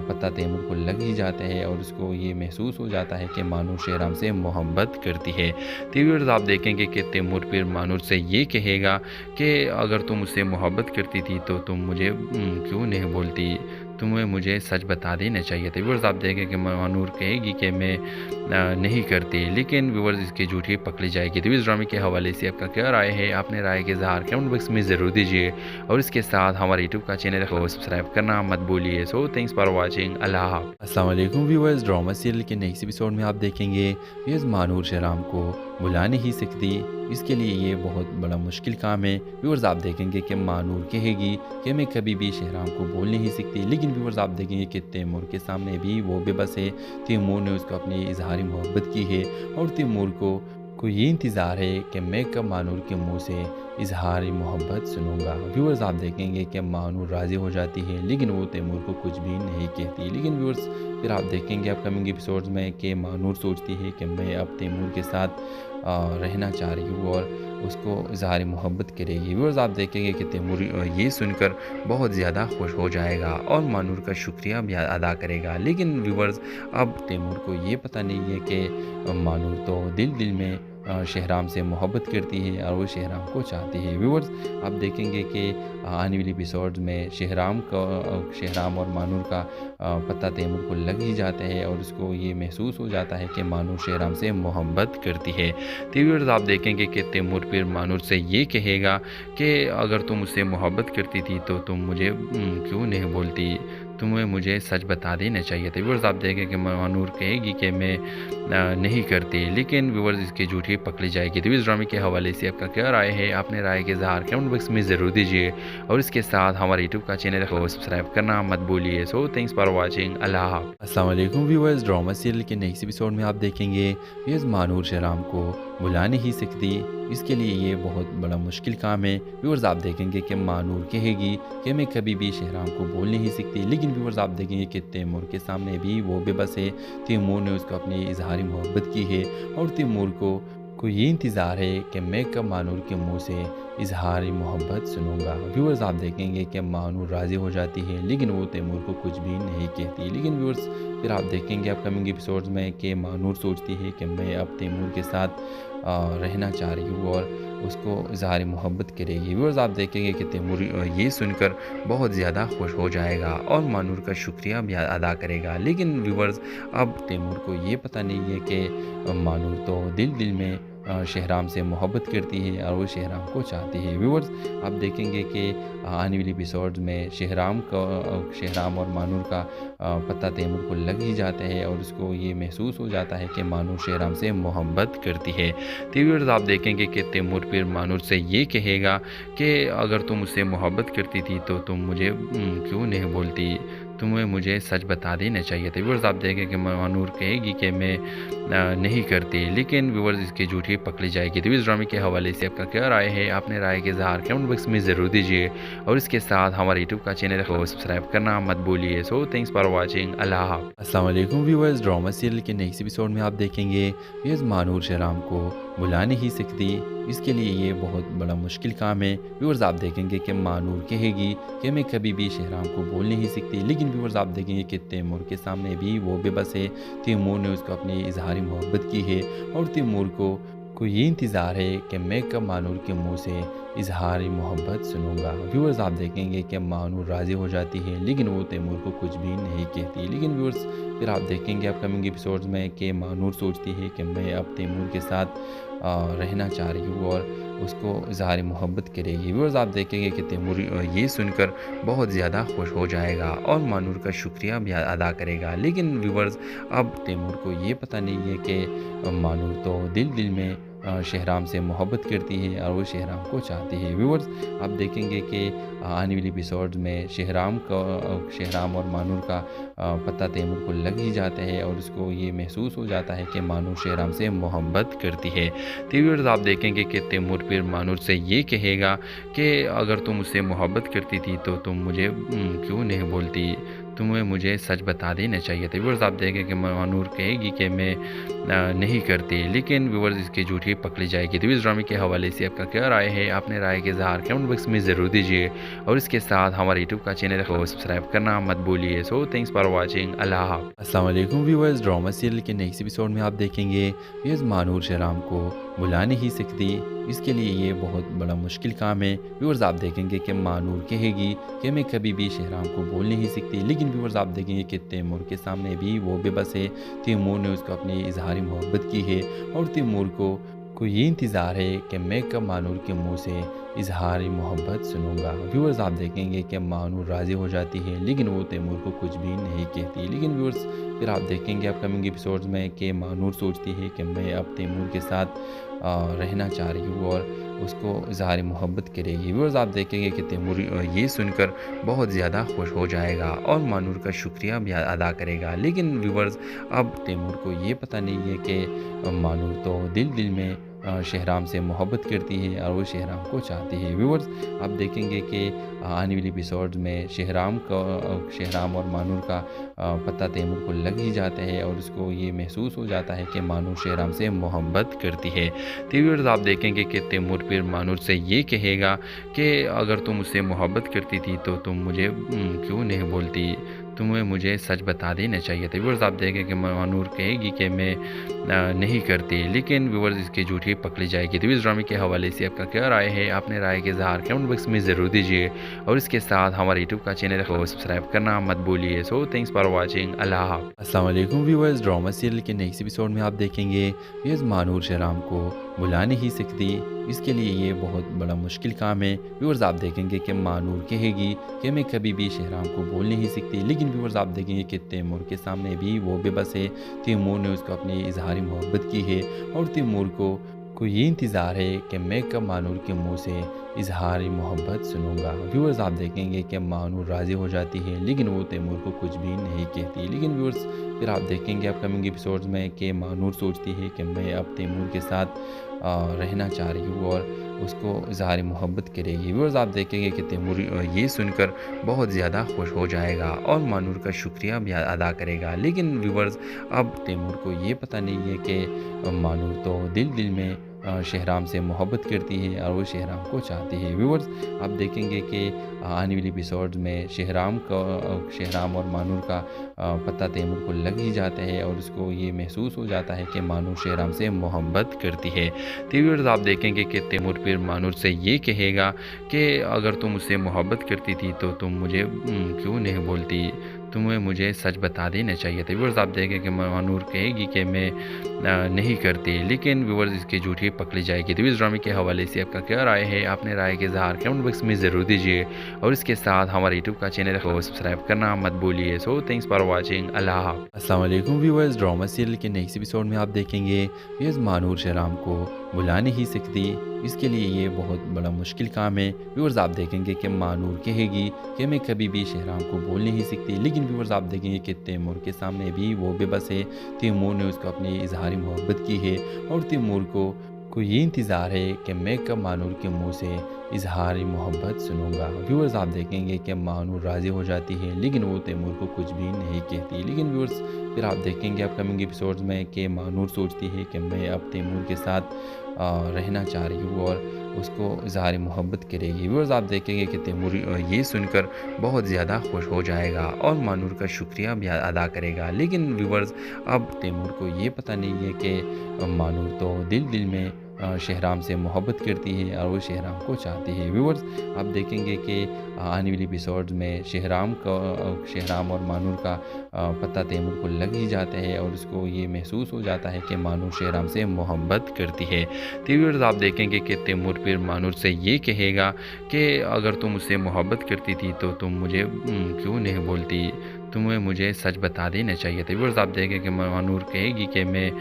Speaker 4: पता तैमूर को लग ही जाता है और उसको ये महसूस हो जाता है कि मानूर शहराम से मोहब्बत करती है। तो व्यूअर्स आप देखेंगे कि तैमूर फिर मानूर से ये कहेगा कि अगर तुम मुझसे मोहब्बत करती थी तो तुम मुझे क्यों नहीं बोलती, तुम्हें मुझे सच बता देना चाहिए था। व्यूअर्स आप देखें कि मानूर कहेगी कि मैं नहीं करती, लेकिन व्यूअर्स इसकी झूठी पकड़ी जाएगी। तो इस ड्रामे के हवाले से आपका क्या राय है, अपने राय के इज़हार कमेंट बॉक्स में ज़रूर दीजिए और इसके साथ हमारे यूट्यूब का चैनल को सब्सक्राइब करना मत भूलिए। So thanks for watching. अल्लाह हाफ़िज़। अस्सलाम वालेकुम व्यूअर्स, ड्रामा सीरियल के नेक्स्ट एपिसोड में आप देखेंगे व्यूअर्स मानूर शहराम को बुला नहीं सकती, इसके लिए ये बहुत बड़ा मुश्किल काम है। व्यूअर्स आप देखेंगे कि मानूर कहेगी कि मैं कभी भी शहराम को बोल नहीं सकती, लेकिन व्यूअर्स आप देखेंगे कि तैमूर के सामने भी वो बेबस है। तैमूर ने उसको अपनी इजहारी मोहब्बत की है और तैमूर को ये इंतज़ार है कि मैं कब मानूर के मुंह से इजहारी मोहब्बत सुनूंगा। व्यूअर्स आप देखेंगे कि मानूर राज़ी हो जाती है, लेकिन वो तैमूर को कुछ भी नहीं कहती। लेकिन व्यूअर्स फिर आप देखेंगे अपकमिंग एपिसोड्स में कि मानूर सोचती है कि मैं अब तैमूर के साथ रहना चाह रही हूँ और उसको इजहारी मोहब्बत करेगी। व्यूअर्स आप देखेंगे कि तैमूर ये सुनकर बहुत ज़्यादा खुश हो जाएगा और मानूर का शुक्रिया भी अदा करेगा। लेकिन व्यूअर्स अब तैमूर को ये पता नहीं है कि मानूर तो दिल में शहराम से मोहब्बत करती है और वो शहराम को चाहती है। व्यूअर्स आप देखेंगे कि आने वाली एपिसोड्स में शहराम और मानूर का पता तैमूर को लग ही जाता है और उसको ये महसूस हो जाता है कि मानूर शहराम से मोहब्बत करती है। तो व्यूअर्स आप देखेंगे कि तैमूर फिर मानूर से ये कहेगा कि अगर तुम मुझसे मोहब्बत करती थी तो तुम मुझे क्यों नहीं बोलती, तुम्हें मुझे सच बता देना चाहिए था। व्यूअर्स आप देखें कि मानूर कहेगी कि मैं नहीं करती, लेकिन व्यूअर्स इसकी झूठी पकड़ी जाएगी। तो इस ड्रामे के हवाले से आपका क्या राय है, अपने राय के इज़हार कमेंट बॉक्स में ज़रूर दीजिए और इसके साथ हमारे यूट्यूब का चैनल को सब्सक्राइब करना मत भूलिए। So thanks for watching. अल्लाह हाफ़िज़। अस्सलाम वालेकुम व्यूअर्स, ड्रामा सीरियल के नेक्स्ट एपिसोड में आप देखेंगे व्यूअर्स मानूर शहराम को बुला नहीं सकती, इसके लिए ये बहुत बड़ा मुश्किल काम है। व्यूअर्स आप देखेंगे कि मानूर कहेगी कि मैं कभी भी शहराम को बोल नहीं सकती, लेकिन व्यूअर्स आप देखेंगे कि तैमूर के सामने भी वो बेबस है। तैमूर ने उसको अपनी इजहारी मोहब्बत की है और तैमूर को ये इंतज़ार है कि मैं कब मानूर के मुंह से इजहारी मोहब्बत सुनूंगा। व्यूअर्स आप देखेंगे कि मानूर राज़ी हो जाती है, लेकिन वो तैमूर को कुछ भी नहीं कहती। लेकिन व्यूअर्स फिर आप देखेंगे अपकमिंग एपिसोड्स में कि मानूर सोचती है कि मैं अब तैमूर के साथ रहना चाह रही हूँ और उसको इजहारी मोहब्बत करेगी। व्यूअर्स आप देखेंगे कि तैमूर ये सुनकर बहुत ज़्यादा खुश हो जाएगा और मानूर का शुक्रिया भी अदा करेगा। लेकिन व्यूअर्स अब तैमूर को ये पता नहीं है कि मानूर तो दिल में शहराम से मोहब्बत करती है और वो शहराम को चाहती है। व्यूअर्स आप देखेंगे कि आने वाली एपिसोड्स में शहराम और मानूर का पता तैमूर को लग ही जाता है और उसको ये महसूस हो जाता है कि मानूर शहराम से मोहब्बत करती है। तो व्यूअर्स आप देखेंगे कि तैमूर फिर मानूर से ये कहेगा कि अगर तुम मुझसे मोहब्बत करती थी तो तुम मुझे क्यों नहीं बोलती, तुम्हें मुझे सच बता देना चाहिए था। व्यूअर्स आप देखें कि मानूर कहेगी कि मैं नहीं करती, लेकिन व्यूअर्स इसकी झूठी पकड़ी जाएगी। तो इस ड्रामे के हवाले से आपका क्या राय है? अपने राय के इज़हार कमेंट बॉक्स में ज़रूर दीजिए और इसके साथ हमारे यूट्यूब का चैनल को सब्सक्राइब करना मत भूलिए। So thanks for watching. अल्लाह हाफ़िज़। अस्सलाम वालेकुम व्यूअर्स, ड्रामा सीरियल के नेक्स्ट एपिसोड में आप देखेंगे व्यूअर्स मानूर शहराम को बुला नहीं सकती, इसके लिए ये बहुत बड़ा मुश्किल काम है। व्यूअर्स आप देखेंगे कि मानूर कहेगी कि मैं कभी भी शहराम को बोल नहीं सकती, लेकिन व्यूअर्स आप देखेंगे कि तैमूर के सामने भी वो बेबस है। तैमूर ने उसको अपनी इजहारी मोहब्बत की है और तैमूर को ये इंतज़ार है कि मैं कब मानूर के मुंह से इजहारी मोहब्बत सुनूंगा। व्यूअर्स आप देखेंगे कि मानूर राज़ी हो जाती है, लेकिन वो तैमूर को कुछ भी नहीं कहती। लेकिन व्यूअर्स फिर आप देखेंगे अपकमिंग एपिसोड्स में कि मानूर सोचती है कि मैं अब तैमूर के साथ रहना चाह रही हूँ और उसको इजहार मोहब्बत करेगी। व्यूअर्स आप देखेंगे कि तैमूर ये सुनकर बहुत ज़्यादा खुश हो जाएगा और मानूर का शुक्रिया भी अदा करेगा। लेकिन व्यूअर्स अब तैमूर को ये पता नहीं है कि मानूर तो दिल में शहराम से मोहब्बत करती है और वो शहराम को चाहती है। व्यूअर्स आप देखेंगे कि आने वाली एपिसोड में शहराम और मानूर का पता तैमूर को लग ही जाता है और उसको ये महसूस हो जाता है कि मानूर शहराम से मोहब्बत करती है। तो व्यूअर्स आप देखेंगे कि तैमूर फिर मानूर से ये कहेगा कि अगर तुम मुझसे मोहब्बत करती थी तो तुम मुझे क्यों नहीं बोलती, तुम्हें मुझे सच बता देना चाहिए था। व्यूअर्स आप देखेंगे कि मानूर कहेगी कि मैं नहीं करती, लेकिन व्यूअर्स इसकी झूठी पकड़ी जाएगी। तो इस ड्रामे के हवाले से आपका क्या राय है? अपने राय के इज़हार कमेंट बॉक्स में ज़रूर दीजिए और इसके साथ हमारे यूट्यूब का चैनल को सब्सक्राइब करना मत भूलिए। So thanks for watching. अल्लाह हाफ़िज़। अस्सलाम वालेकुम व्यूअर्स, ड्रामा सीरियल के नेक्स्ट एपिसोड में आप देखेंगे व्यूअर्स मानूर शहराम को बुला नहीं सकती, इसके लिए ये बहुत बड़ा मुश्किल काम है। व्यूअर्स आप देखेंगे कि मानूर कहेगी कि मैं कभी भी शहराम को बोल नहीं सकती, लेकिन व्यूअर्स आप देखेंगे कि तैमूर के सामने भी वो बेबस है। तैमूर ने उसको अपनी इजहारी मोहब्बत की है और तैमूर को ये इंतज़ार है कि मैं कब मानूर के मुंह से इजहारी मोहब्बत सुनूंगा। व्यूअर्स आप देखेंगे कि मानूर राज़ी हो जाती है, लेकिन वो तैमूर को कुछ भी नहीं कहती। लेकिन व्यूअर्स फिर आप देखेंगे अपकमिंग एपिसोड्स में कि मानूर सोचती है कि मैं अब तैमूर के साथ रहना चाह रही हूँ और उसको इजहार मोहब्बत करेगी। व्यूअर्स आप देखेंगे कि तैमूर ये सुनकर बहुत ज़्यादा खुश हो जाएगा और मानूर का शुक्रिया भी अदा करेगा। लेकिन व्यूअर्स अब तैमूर को ये पता नहीं है कि मानूर तो दिल में शहराम से मोहब्बत करती है और वो शहराम को चाहती है। व्यूअर्स आप देखेंगे कि आने वाली एपिसोड में शहराम और मानूर का पता तैमूर को लग ही जाता है और उसको ये महसूस हो जाता है कि मानूर शहराम से मोहब्बत करती है। तो व्यूअर्स आप देखेंगे कि तैमूर फिर मानूर से ये कहेगा कि अगर तुम मुझसे मोहब्बत करती थी तो तुम मुझे क्यों नहीं बोलती, तुम्हें मुझे सच बता देना चाहिए था। व्यूअर्स आप देखेंगे कि मानूर कहेगी कि मैं नहीं करती, लेकिन व्यूअर्स इसकी झूठी पकड़ी जाएगी। तो इस ड्रामे के हवाले से आपका क्या राय है? अपने राय के इज़हार कमेंट बॉक्स में ज़रूर दीजिए और इसके साथ हमारे यूट्यूब का चैनल को सब्सक्राइब करना मत भूलिए। So thanks for watching. अल्लाह हाफ़िज़। अस्सलाम वालेकुम व्यूअर्स, ड्रामा सीरियल के नेक्स्ट एपिसोड में आप देखेंगे व्यूअर्स मानूर शहराम को बुला नहीं सकती, इसके लिए ये बहुत बड़ा मुश्किल काम है। व्यूअर्स आप देखेंगे कि मानूर कहेगी कि मैं कभी भी शहराम को बोल नहीं सकती, लेकिन व्यूअर्स आप देखेंगे कि तैमूर के सामने भी वो बेबस है। तैमूर ने उसको अपनी इजहारी मोहब्बत की है और तैमूर को ये इंतज़ार है कि मैं कब मानूर के मुंह से इजहारी मोहब्बत सुनूंगा। व्यूअर्स आप देखेंगे कि मानूर राज़ी हो जाती है, लेकिन वो तैमूर को कुछ भी नहीं कहती। लेकिन व्यूअर्स फिर आप देखेंगे अपकमिंग एपिसोड्स में कि मानूर सोचती है कि मैं अब तैमूर के साथ रहना चाह रही हूँ और उसको इजहार मोहब्बत करेगी। व्यूअर्स आप देखेंगे कि तैमूर ये सुनकर बहुत ज़्यादा खुश हो जाएगा और मानूर का शुक्रिया भी अदा करेगा। लेकिन व्यूअर्स अब तैमूर को ये पता नहीं है कि मानूर तो दिल में शहराम से मोहब्बत करती है और वो शहराम को चाहती है। व्यूअर्स आप देखेंगे कि आने वाली एपिसोड में शहराम और मानूर का पता तैमूर को लग ही जाता है और उसको ये महसूस हो जाता है कि मानूर शहराम से मोहब्बत करती है। तो व्यूअर्स आप देखेंगे कि तैमूर फिर मानूर से ये कहेगा कि अगर तुम मुझसे मोहब्बत करती थी तो तुम मुझे क्यों नहीं बोलती, तुम्हें मुझे सच बता देना चाहिए था। व्यूअर्स आप देखेंगे कि मानूर कहेगी कि मैं नहीं करती, लेकिन व्यूअर्स इसकी झूठी पकड़ी जाएगी। तो इस ड्रामे के हवाले से आपका क्या राय है? अपने राय के इज़हार कमेंट बॉक्स में ज़रूर दीजिए और इसके साथ हमारे यूट्यूब का चैनल को सब्सक्राइब करना मत भूलिए। So thanks for watching. अल्लाह हाफ़िज़। अस्सलाम वालेकुम व्यूअर्स, ड्रामा सीरियल के नेक्स्ट एपिसोड में आप देखेंगे व्यूअर्स मानूर शहराम को बुला नहीं सकती, इसके लिए ये बहुत बड़ा मुश्किल काम है। व्यूअर्स आप देखेंगे कि मानूर कहेगी कि मैं कभी भी शहराम को बोल नहीं सकती, लेकिन व्यूअर्स आप देखेंगे कि तैमूर के सामने भी वो बेबस है। तैमूर ने उसको अपनी इजहारी मोहब्बत की है और तैमूर को ये इंतज़ार है कि मैं कब मानूर के मुंह से इजहारी मोहब्बत सुनूंगा। व्यूअर्स आप देखेंगे कि मानूर राज़ी हो जाती है, लेकिन वो तैमूर को कुछ भी नहीं कहती। लेकिन व्यूअर्स फिर आप देखेंगे अपकमिंग एपिसोड्स में कि मानूर सोचती है कि मैं अब तैमूर के साथ रहना चाह रही हूँ और उसको इजहारी मोहब्बत करेगी। व्यूअर्स आप देखेंगे कि तैमूर ये सुनकर बहुत ज़्यादा खुश हो जाएगा और मानूर का शुक्रिया भी अदा करेगा। लेकिन व्यूअर्स अब तैमूर को ये पता नहीं है कि मानूर तो दिल में शहराम से मोहब्बत करती है और वो शहराम को चाहती है। व्यूअर्स आप देखेंगे कि आने वाली एपिसोड्स में शहराम और मानूर का पता तैमूर को लग ही जाता है और उसको ये महसूस हो जाता है कि मानूर शहराम से मोहब्बत करती है। तो व्यूअर्स आप देखेंगे कि तैमूर फिर मानूर से ये कहेगा कि अगर तुम मुझसे मोहब्बत करती थी तो तुम मुझे क्यों नहीं बोलती, तुम्हें मुझे सच बता देना चाहिए था। व्यूअर्स आप देखें कि मानूर कहेगी कि मैं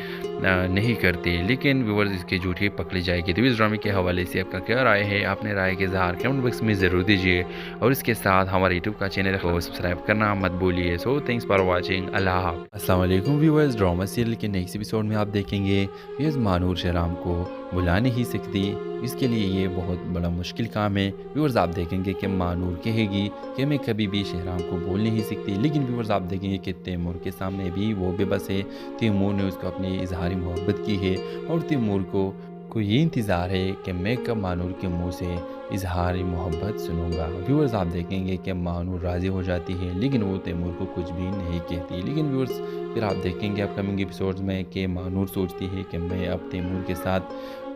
Speaker 4: नहीं करती, लेकिन व्यूअर्स इसकी झूठी पकड़ी जाएगी। तो इस ड्रामे के हवाले से आपका क्या राय है, अपने राय के इज़हार कमेंट बॉक्स में ज़रूर दीजिए और इसके साथ हमारे यूट्यूब का चैनल को सब्सक्राइब करना मत भूलिए। So thanks for watching. अल्लाह हाफ़िज़। अस्सलाम वालेकुम व्यूअर्स, ड्रामा सीरियल के नेक्स्ट एपिसोड में आप देखेंगे व्यूअर्स मानूर शहराम को बुला नहीं सकती, इसके लिए ये बहुत बड़ा मुश्किल काम है। व्यूअर्स आप देखेंगे कि मानूर कहेगी कि मैं कभी भी शहराम को बोल नहीं सकती, लेकिन व्यूअर्स आप देखेंगे कि तैमूर के सामने भी वो बेबस है। तैमूर ने उसको अपनी इजहारी मोहब्बत की है और तैमूर को ये इंतज़ार है कि मैं कब मानूर के मुंह से इजहारी मोहब्बत सुनूंगा। व्यूअर्स आप देखेंगे कि मानूर राज़ी हो जाती है, लेकिन वो तैमूर को कुछ भी नहीं कहती। लेकिन व्यूअर्स फिर आप देखेंगे अपकमिंग एपिसोड्स में कि मानूर सोचती है कि मैं अब तैमूर के साथ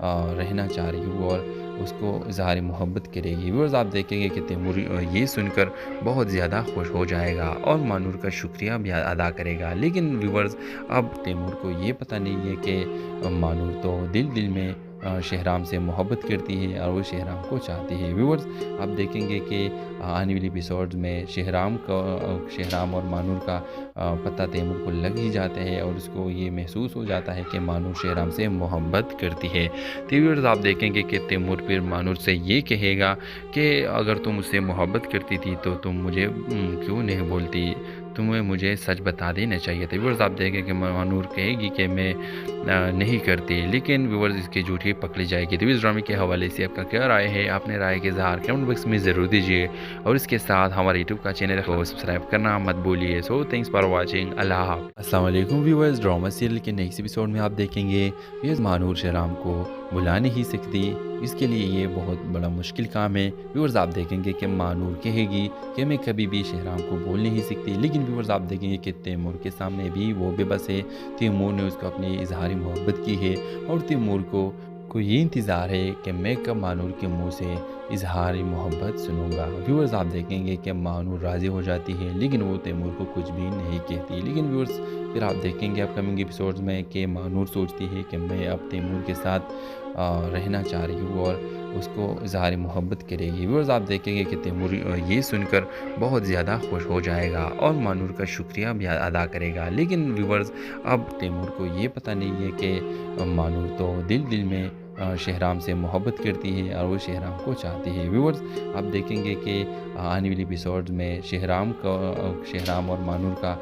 Speaker 4: रहना चाह रही हूँ और उसको इजहारी मोहब्बत करेगी। व्यूअर्स आप देखेंगे कि तैमूर ये सुनकर बहुत ज़्यादा खुश हो जाएगा और मानूर का शुक्रिया भी अदा करेगा। लेकिन व्यूअर्स अब तैमूर को ये पता नहीं है कि मानूर तो दिल में शहराम से मोहब्बत करती है और वो शहराम को चाहती है। व्यूअर्स आप देखेंगे कि आने वाली एपिसोड्स में शहराम और मानूर का पता तैमूर को लग ही जाता है और उसको ये महसूस हो जाता है कि मानूर शहराम से मोहब्बत करती है। तो व्यूअर्स आप देखेंगे कि तैमूर फिर मानूर से ये कहेगा कि अगर तुम मुझसे मोहब्बत करती थी तो तुम मुझे क्यों नहीं बोलती, तुम्हें मुझे सच बता देना चाहिए था। व्यूअर्स आप देखें कि मानूर कहेगी कि मैं नहीं करती, लेकिन व्यूअर्स इसकी झूठी पकड़ी जाएगी। तो इस ड्रामे के हवाले से आपका क्या राय है, अपने राय के इज़हार कमेंट बॉक्स में ज़रूर दीजिए और इसके साथ हमारे यूट्यूब का चैनल को सब्सक्राइब करना मत भूलिए। So thanks for watching. अल्लाह हाफ़िज़। अस्सलाम वालेकुम व्यूअर्स, ड्रामा सीरियल के नेक्स्ट एपिसोड में आप देखेंगे व्यूअर्स मानूर शहराम को बुला नहीं सकती, इसके लिए ये बहुत बड़ा मुश्किल काम है। व्यूअर्स आप देखेंगे कि मानूर कहेगी कि मैं कभी भी शहराम को बोल नहीं सकती, लेकिन व्यूअर्स आप देखेंगे कि तैमूर के सामने भी वो बेबस है। तैमूर ने उसको अपनी इजहारी मोहब्बत की है और तैमूर को ये इंतज़ार है कि मैं कब मानूर के मुंह से इजहारी मोहब्बत सुनूंगा। व्यूअर्स आप देखेंगे कि मानूर राज़ी हो जाती है, लेकिन वो तैमूर को कुछ भी नहीं कहती। लेकिन व्यूअर्स फिर आप देखेंगे अपकमिंग एपिसोड्स में कि मानूर सोचती है कि मैं अब तैमूर के साथ रहना चाह रही हूँ और उसको इजहारी मोहब्बत करेगी। व्यूअर्स आप देखेंगे कि तैमूर ये सुनकर बहुत ज़्यादा खुश हो जाएगा और मानूर का शुक्रिया भी अदा करेगा। लेकिन व्यूअर्स अब तैमूर को ये पता नहीं है कि मानूर तो दिल में शहराम से मोहब्बत करती है और वो शहराम को चाहती है। व्यूअर्स आप देखेंगे कि आने वाली एपिसोड्स में शहराम और मानूर का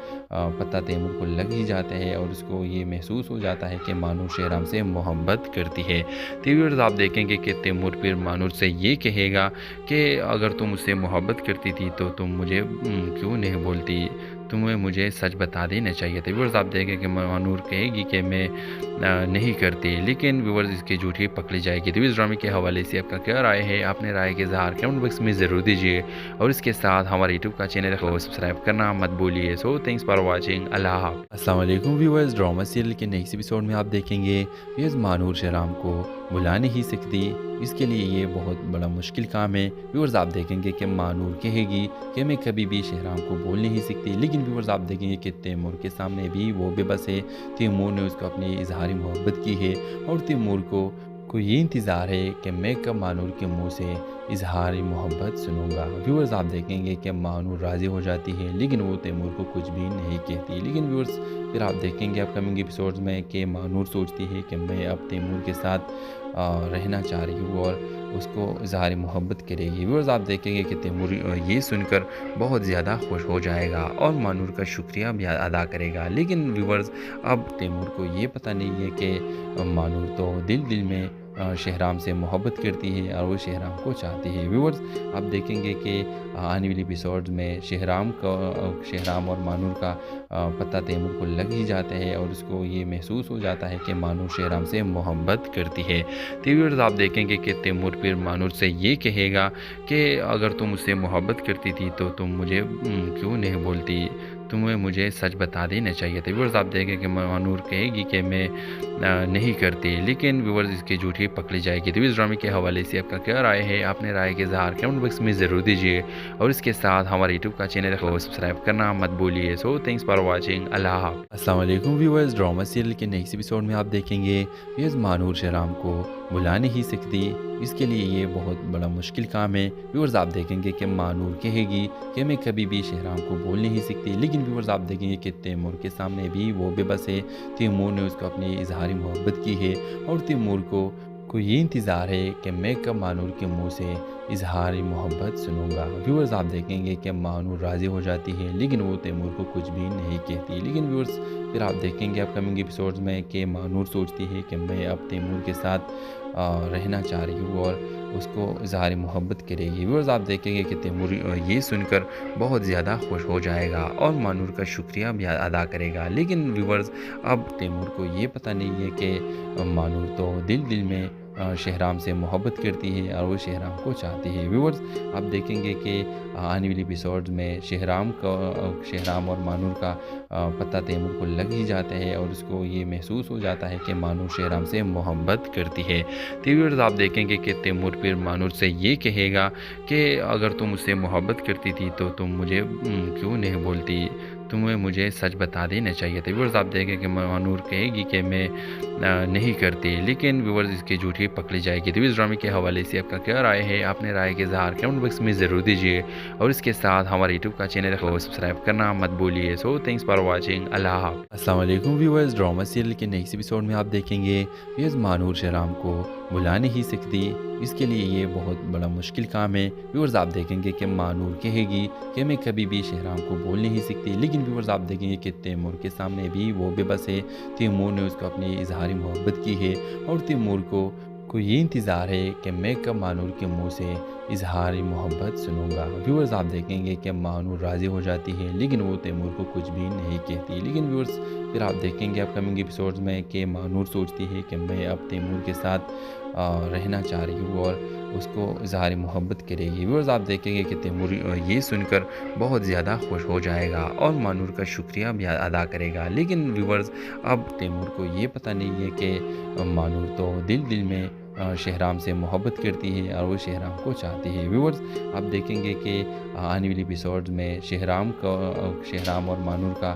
Speaker 4: पता तैमूर को लग ही जाता है और उसको ये महसूस हो जाता है कि मानूर शहराम से मोहब्बत करती है। तो व्यूअर्स आप देखेंगे कि तैमूर फिर मानूर से ये कहेगा कि अगर तुम मुझसे मोहब्बत करती थी तो तुम मुझे क्यों नहीं बोलती, तुम्हें मुझे सच बता देना चाहिए था। व्यूअर्स आप देखें कि मानूर कहेगी कि मैं नहीं करती, लेकिन व्यूअर्स इसकी झूठी पकड़ी जाएगी। तो इस ड्रामे के हवाले से आपका क्या राय है, अपने राय के इज़हार कमेंट बॉक्स में ज़रूर दीजिए और इसके साथ हमारे यूट्यूब का चैनल को सब्सक्राइब करना मत भूलिए। So thanks for watching. अल्लाह हाफ़िज़। अस्सलाम वालेकुम व्यूअर्स, ड्रामा सीरियल के नेक्स्ट एपिसोड में आप देखेंगे व्यूअर्स मानूर शहराम को बुला नहीं सकती, इसके लिए ये बहुत बड़ा मुश्किल काम है। व्यूअर्स आप देखेंगे कि मानूर कहेगी कि मैं कभी भी शहराम को बोल नहीं सकती, लेकिन व्यूअर्स आप देखेंगे कि तैमूर के सामने भी वो बेबस है। तैमूर ने उसको अपनी इजहारी मोहब्बत की है और तैमूर को ये इंतज़ार है कि मैं कब मानूर के मुंह से इजहार मोहब्बत सुनूंगा। व्यूअर्स आप देखेंगे कि मानूर राज़ी हो जाती है लेकिन वो तैमूर को कुछ भी नहीं कहती। लेकिन व्यूअर्स फिर आप देखेंगे अपकमिंग एपिसोड्स में कि मानूर सोचती है कि मैं अब तैमूर के साथ रहना चाह रही हूँ और उसको इजहार मोहब्बत करेगी। व्यूअर्स आप देखेंगे कि तैमूर ये सुनकर बहुत ज़्यादा खुश हो जाएगा और मानूर का शुक्रिया भी अदा करेगा। लेकिन व्यूअर्स अब तैमूर को ये पता नहीं है कि मानूर तो दिल दिल में शहराम से मोहब्बत करती है और वो शहराम को चाहती है। व्यूअर्स आप देखेंगे कि आने वाली एपिसोड्स में शहराम और मानूर का पता तैमूर को लग ही जाता है और उसको ये महसूस हो जाता है कि मानूर शहराम से मोहब्बत करती है। तो व्यूअर्स आप देखेंगे कि तैमूर फिर मानूर से ये कहेगा कि अगर तुम मुझसे मोहब्बत करती थी तो तुम मुझे क्यों नहीं बोलती, तुम्हें मुझे सच बता देना चाहिए था। व्यूअर्स आप देखें कि मानूर कहेगी कि मैं नहीं करती, लेकिन व्यूअर्स इसकी झूठी पकड़ी जाएगी। तो इस ड्रामे के हवाले से आपका क्या राय है, अपने राय के इज़हार कमेंट बॉक्स में ज़रूर दीजिए और इसके साथ हमारे यूट्यूब का चैनल को सब्सक्राइब करना मत भूलिए। So thanks for watching. अल्लाह हाफ़िज़। अस्सलाम वालेकुम व्यूअर्स, ड्रामा सीरियल के नेक्स्ट एपिसोड में आप देखेंगे व्यूअर्स मानूर शहराम को बुला नहीं सकती, इसके लिए ये बहुत बड़ा मुश्किल काम है। व्यूअर्स आप देखेंगे कि मानूर कहेगी कि मैं कभी भी शहराम को बोल नहीं सकती, लेकिन व्यूअर्स आप देखेंगे कि तैमूर के सामने भी वो बेबस है। तैमूर ने उसको अपनी इजहारी मोहब्बत की है और तैमूर को ये इंतज़ार है कि मैं कब मानूर के मुंह से इजहारी मोहब्बत सुनूंगा। व्यूअर्स आप देखेंगे कि मानूर राज़ी हो जाती है लेकिन वो तैमूर को कुछ भी नहीं कहती। लेकिन व्यूअर्स फिर आप देखेंगे अपकमिंग एपिसोड्स में कि मानूर सोचती है कि मैं अब तैमूर के साथ रहना चाह रही हूँ और उसको इजहार मोहब्बत करेगी। व्यूअर्स आप देखेंगे कि तैमूर ये सुनकर बहुत ज़्यादा खुश हो जाएगा और मानूर का शुक्रिया भी अदा करेगा। लेकिन व्यूअर्स अब तैमूर को ये पता नहीं है कि मानूर तो दिल दिल में शहराम से मोहब्बत करती है और वो शहराम को चाहती है। व्यूअर्स आप देखेंगे कि आने वाली एपिसोड्स में शहराम और मानूर का पता तैमूर को लग ही जाता है और उसको ये महसूस हो जाता है कि मानूर शहराम से मोहब्बत करती है। तो व्यूअर्स आप देखेंगे कि तैमूर फिर मानूर से ये कहेगा कि अगर तुम मुझसे मोहब्बत करती थी तो तुम मुझे क्यों नहीं बोलती, तुम्हें मुझे सच बता देना चाहिए था। व्यूअर्स आप देखें कि मानूर कहेगी कि मैं नहीं करती, लेकिन व्यूअर्स इसकी झूठी पकड़ी जाएगी। तो इस ड्रामे के हवाले से आपका क्या राय है, अपने राय के इज़हार कमेंट बॉक्स में ज़रूर दीजिए और इसके साथ हमारे यूट्यूब का चैनल को सब्सक्राइब करना मत भूलिए। So thanks for watching. अल्लाह हाफ़िज़। अस्सलाम वालेकुम व्यूअर्स, ड्रामा सीरियल के नेक्स्ट एपिसोड में आप देखेंगे व्यूअर्स मानूर शहराम को बुला नहीं सकती, इसके लिए ये बहुत बड़ा मुश्किल काम है। व्यूअर्स आप देखेंगे कि मानूर कहेगी कि मैं कभी भी शहराम को बोल नहीं सकती, लेकिन व्यूअर्स आप देखेंगे कि तैमूर के सामने भी वो बेबस है। तैमूर ने उसको अपनी इजहारी मोहब्बत की है और तैमूर को ये इंतज़ार है कि मैं कब मानूर के मुंह से इजहारी मोहब्बत सुनूंगा। व्यूअर्स आप देखेंगे कि मानूर राज़ी हो जाती है लेकिन वो तैमूर को कुछ भी नहीं कहती। लेकिन व्यूअर्स फिर आप देखेंगे अपकमिंग एपिसोड्स में कि मानूर सोचती है कि मैं अब तैमूर के साथ रहना चाह रही हूँ और उसको इजहार मोहब्बत करेगी। व्यूअर्स आप देखेंगे कि तैमूर ये सुनकर बहुत ज़्यादा खुश हो जाएगा और मानूर का शुक्रिया भी अदा करेगा। लेकिन व्यूअर्स अब तैमूर को ये पता नहीं है कि मानूर तो दिल दिल में शहराम से मोहब्बत करती है और वो शहराम को चाहती है। व्यूअर्स आप देखेंगे कि आने वाली एपिसोड्स में शहराम और मानूर का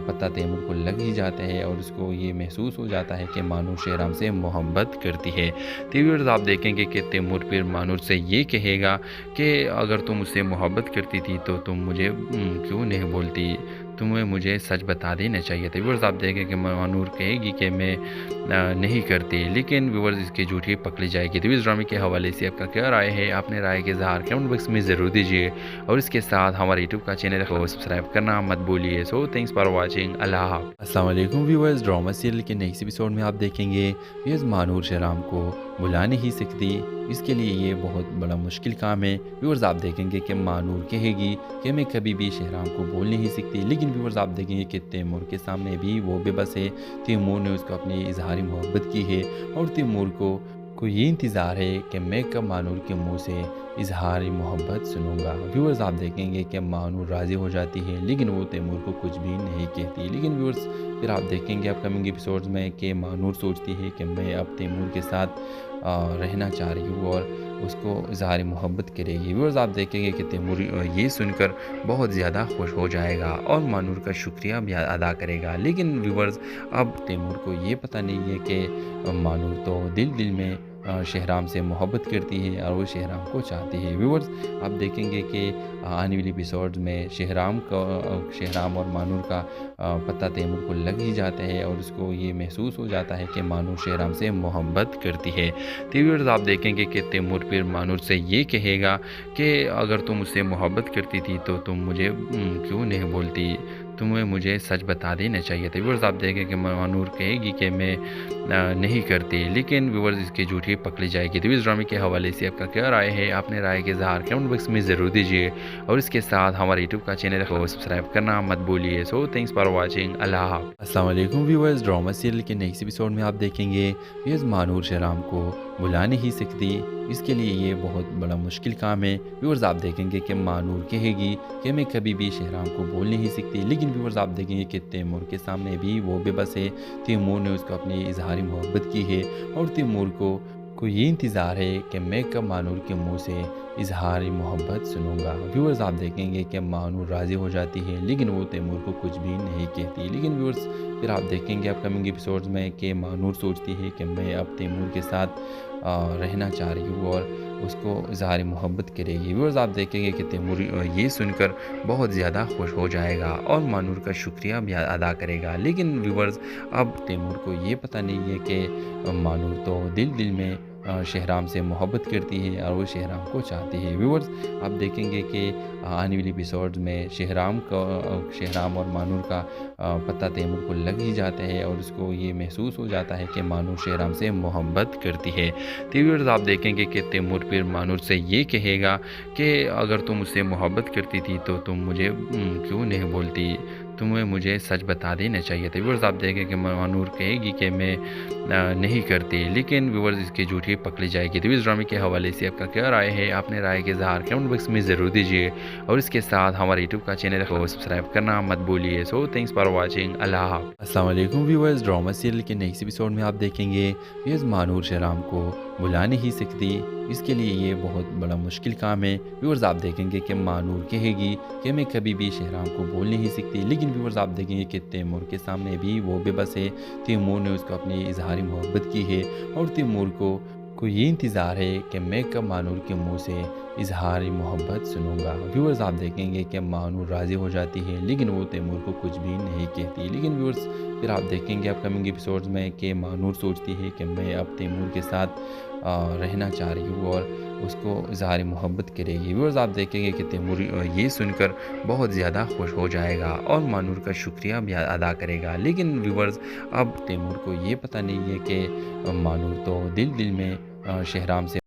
Speaker 4: पता तैमूर को लग ही जाता है और उसको ये महसूस हो जाता है कि मानूर शहराम से मोहब्बत करती है। तो व्यूअर्स आप देखेंगे कि तैमूर फिर मानूर से ये कहेगा कि अगर तुम मुझसे मोहब्बत करती थी तो तुम मुझे क्यों नहीं बोलती, तुम्हें मुझे सच बता देना चाहिए था। व्यूअर्स आप देखें कि मानूर कहेगी कि मैं नहीं करती, लेकिन व्यूअर्स इसकी झूठी पकड़ी जाएगी। तो इस ड्रामे के हवाले से आपका क्या राय है, अपने राय के इज़हार कमेंट बॉक्स में ज़रूर दीजिए और इसके साथ हमारे यूट्यूब का चैनल को सब्सक्राइब करना मत भूलिए। So thanks for watching. अल्लाह हाफ़िज़। अस्सलाम वालेकुम व्यूअर्स, ड्रामा सीरियल के नेक्स्ट एपिसोड में आप देखेंगे व्यूअर्स मानूर शहराम को बुला नहीं सकती, इसके लिए ये बहुत बड़ा मुश्किल काम है। व्यूअर्स आप देखेंगे कि मानूर कहेगी कि मैं कभी भी शहराम को बोल नहीं सकती, लेकिन व्यूअर्स आप देखेंगे कि तैमूर के सामने भी वो बेबस है। तैमूर ने उसको अपनी इजहारी मोहब्बत की है और तैमूर को ये इंतज़ार है कि मैं कब मानूर के मुंह से इजहारी मोहब्बत सुनूंगा। व्यूअर्स आप देखेंगे कि मानूर राज़ी हो जाती है लेकिन वो तैमूर को कुछ भी नहीं कहती। लेकिन व्यूअर्स फिर आप देखेंगे अपकमिंग एपिसोड्स में कि मानूर सोचती है कि मैं अब तैमूर के साथ रहना चाह रही हूँ और उसको इजहार मोहब्बत करेगी। व्यूअर्स आप देखेंगे कि तैमूर ये सुनकर बहुत ज़्यादा खुश हो जाएगा और मानूर का शुक्रिया भी अदा करेगा। लेकिन व्यूअर्स अब तैमूर को ये पता नहीं है कि मानूर तो दिल दिल में शहराम से मोहब्बत करती है और वो शहराम को चाहती है। व्यूअर्स, आप देखेंगे कि आने वाली एपिसोड्स में शहराम और मानूर का पता तैमूर को लग ही जाता है और उसको ये महसूस हो जाता है कि मानूर शहराम से मोहब्बत करती है। तो व्यूअर्स, आप देखेंगे कि तैमूर फिर मानूर से ये कहेगा कि अगर तुम मुझसे मोहब्बत करती थी तो तुम मुझे क्यों नहीं बोलती, तुम्हें मुझे सच बता देना चाहिए था। व्यूअर्स, आप देखें कि मानूर कहेगी कि मैं नहीं करती, लेकिन व्यूअर्स इसकी झूठी पकड़ी जाएगी। तो इस ड्रामे के हवाले से आपका क्या राय है, आपने राय के इज़हार कमेंट बॉक्स में ज़रूर दीजिए और इसके साथ हमारे यूट्यूब का चैनल को सब्सक्राइब करना मत भूलिए। So thanks for watching. अल्लाह हाफ़िज़। अस्सलाम वालेकुम व्यूअर्स, ड्रामा सीरियल के नेक्स्ट एपिसोड में आप देखेंगे व्यूअर्स मानूर शहराम को बुला नहीं सकती, इसके लिए ये बहुत बड़ा मुश्किल काम है। व्यूअर्स, आप देखेंगे कि मानूर कहेगी कि मैं कभी भी शहराम को बोल नहीं सकती, लेकिन व्यूअर्स आप देखेंगे कि तैमूर के सामने भी वो बेबस है। तैमूर ने उसको अपनी इजहारी मोहब्बत की है और तैमूर को ये इंतज़ार है कि मैं कब मानूर के मुंह से इजहारी मोहब्बत सुनूंगा। व्यूअर्स, आप देखेंगे कि मानूर राज़ी हो जाती है, लेकिन वो तैमूर को कुछ भी नहीं कहती। लेकिन व्यूअर्स, फिर आप देखेंगे अपकमिंग एपिसोड्स में कि मानूर सोचती है कि मैं अब तैमूर के साथ रहना चाह रही हूँ और उसको इजहारी मोहब्बत करेगी। व्यूअर्स, आप देखेंगे कि तैमूर ये सुनकर बहुत ज़्यादा खुश हो जाएगा और मानूर का शुक्रिया भी अदा करेगा। लेकिन व्यूअर्स, अब तैमूर को ये पता नहीं है कि मानूर तो दिल में शहराम से मोहब्बत करती है और वो शहराम को चाहती है। व्यूअर्स, आप देखेंगे कि आने वाली एपिसोड्स में शहराम और मानूर का पता तैमूर को लग ही जाता है और उसको ये महसूस हो जाता है कि मानूर शहराम से मोहब्बत करती है। तो व्यूअर्स, आप देखेंगे कि तैमूर फिर मानूर से ये कहेगा कि अगर तुम मुझसे मोहब्बत करती थी तो तुम मुझे क्यों नहीं बोलती, तुम्हें मुझे सच बता देना चाहिए था। व्यूअर्स, आप देखें कि मानूर कहेगी कि मैं नहीं करती, लेकिन व्यूअर्स इसकी झूठी पकड़ी जाएगी। तो इस ड्रामे के हवाले से आपका क्या राय है, आपने राय के इज़हार कमेंट बॉक्स में ज़रूर दीजिए और इसके साथ हमारे यूट्यूब का चैनल को सब्सक्राइब करना मत भूलिए। So thanks for watching. अल्लाह हाफ़िज़। अस्सलाम वालेकुम व्यूअर्स, ड्रामा सीरियल के नेक्स्ट एपिसोड में आप देखेंगे व्यूअर्स मानूर शहराम को बुला नहीं सकती, इसके लिए ये बहुत बड़ा मुश्किल काम है। व्यूअर्स, आप देखेंगे कि मानूर कहेगी कि मैं कभी भी शहराम को बोल नहीं सकती, लेकिन व्यूअर्स आप देखेंगे कि तैमूर के सामने भी वो बेबस है। तैमूर ने उसको अपनी इजहारी मोहब्बत की है और तैमूर को ये इंतज़ार है कि मैं कब मानूर के मुंह से इजहारी मोहब्बत सुनूंगा। व्यूअर्स, आप देखेंगे कि मानूर राज़ी हो जाती है, लेकिन वो तैमूर को कुछ भी नहीं कहती। लेकिन व्यूअर्स, फिर आप देखेंगे अपकमिंग एपिसोड्स में कि मानूर सोचती है कि मैं अब तैमूर के साथ रहना चाह रही हूँ और उसको इजहारी मोहब्बत करेगी। व्यूअर्स, आप देखेंगे कि तैमूर ये सुनकर बहुत ज़्यादा खुश हो जाएगा और मानूर का शुक्रिया भी अदा करेगा। लेकिन व्यूअर्स, अब तैमूर को ये पता नहीं है कि मानूर तो दिल में शहराम से